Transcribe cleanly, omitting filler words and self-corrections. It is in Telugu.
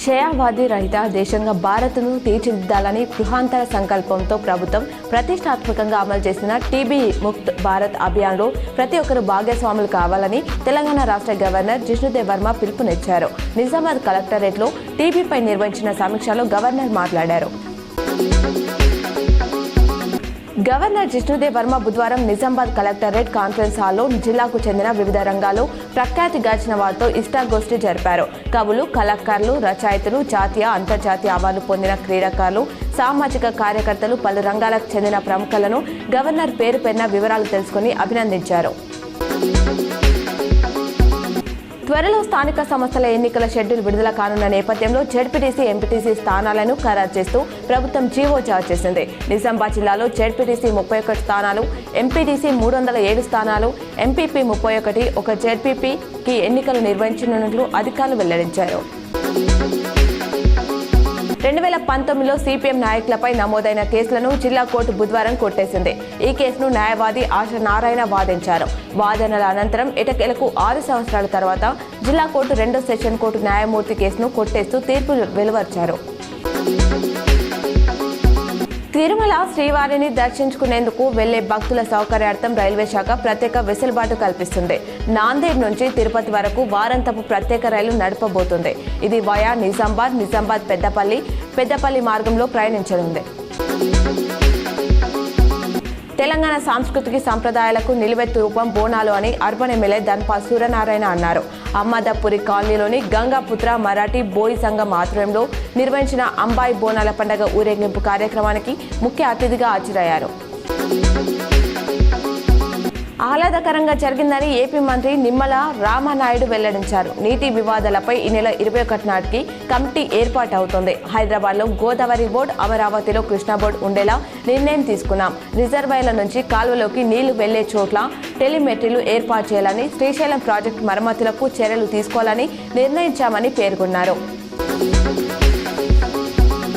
క్షయవాది రహిత దేశంగా భారత్ను తీర్చిదిద్దాలని గృహాంతర సంకల్పంతో ప్రభుత్వం ప్రతిష్టాత్మకంగా అమలు చేసిన టీబీ ముక్త్ భారత్ అభియాన్లో ప్రతి ఒక్కరూ భాగస్వాములు కావాలని తెలంగాణ రాష్ట్ర గవర్నర్ జిష్ణుదేవ్ వర్మ పిలుపునిచ్చారు. నిజామాబాద్ కలెక్టరేట్లో టీబీపై నిర్వహించిన సమీక్షలో గవర్నర్ మాట్లాడారు. గవర్నర్ జిష్ణుదేవ్ వర్మ బుధవారం నిజామాబాద్ కలెక్టరేట్ కాన్ఫరెన్స్ హాల్లో జిల్లాకు చెందిన వివిధ రంగాల్లో ప్రఖ్యాతిగాంచిన వారితో ఇష్టాగోష్ఠి జరిపారు. కవులు, కళాకారులు, రచయితలు, జాతీయ, అంతర్జాతీయ అవార్డులు పొందిన క్రీడాకారులు, సామాజిక కార్యకర్తలు, పలు రంగాలకు చెందిన ప్రముఖులను గవర్నర్ పేరు పేరున వివరాలు తెలుసుకుని అభినందించారు. త్వరలో స్థానిక సంస్థల ఎన్నికల షెడ్యూల్ విడుదల కానున్న నేపథ్యంలో జెడ్పీటీసీ, ఎంపీటీసీ స్థానాలను ఖరారు చేస్తూ ప్రభుత్వం జీవో జారీ చేసింది. నిజామాబాద్ జిల్లాలో జెడ్పీటీసీ 31 స్థానాలు, ఎంపీటీసీ 307 స్థానాలు, ఎంపీపీ 31, ఒక జెడ్పీపీకి ఎన్నికలు నిర్వహించనున్నట్లు అధికారులు వెల్లడించారు. 2019లో సిపిఎం నాయకులపై నమోదైన కేసులను జిల్లా కోర్టు బుధవారం కొట్టేసింది. ఈ కేసును న్యాయవాది ఆశా నారాయణ వాదించారు. వాదనల అనంతరం ఎటకేలకు 6 సంవత్సరాల తర్వాత జిల్లా కోర్టు 2వ సెషన్ కోర్టు న్యాయమూర్తి కేసును కొట్టేస్తూ తీర్పు వెలువరించారు. తిరుమల శ్రీవారిని దర్శించుకునేందుకు వెళ్లే భక్తుల సౌకర్యార్థం రైల్వే శాఖ ప్రత్యేక వెసులుబాటు కల్పిస్తుంది. నాందేడ్ నుంచి తిరుపతి వరకు వారాంతపు ప్రత్యేక రైలు నడపబోతుంది. ఇది వయా నిజామాబాద్ పెద్దపల్లి మార్గంలో ప్రయాణించనుంది. తెలంగాణ సాంస్కృతిక సంప్రదాయాలకు నిలువెత్తు రూపం బోనాలు అని అర్బన్ ఎమ్మెల్యే ధన్పాల్ సూర్యనారాయణ అన్నారు. అహ్మదాపూరి కాలనీలోని గంగాపుత్ర మరాఠీ బోయి సంఘం ఆధ్వర్యంలో నిర్వహించిన అంబాయి బోనాల పండుగ ఊరేగింపు కార్యక్రమానికి ముఖ్య అతిథిగా హాజరయ్యారు. ఆహ్లాదకరంగా జరిగిందని ఏపీ మంత్రి నిమ్మల రామానాయుడు వెల్లడించారు. నీటి వివాదాలపై ఈ నెల 21 నాటికి కమిటీ ఏర్పాటు అవుతుంది. హైదరాబాద్లో గోదావరి బోర్డు, అమరావతిలో కృష్ణా బోర్డు ఉండేలా నిర్ణయం తీసుకున్నాం. రిజర్వాయర్ల నుంచి కాలువలోకి నీళ్లు వెళ్లే చోట్ల టెలిమెట్రీలు ఏర్పాటు చేయాలని, శ్రీశైలం ప్రాజెక్టు మరమ్మతులకు చర్యలు తీసుకోవాలని నిర్ణయించామని పేర్కొన్నారు.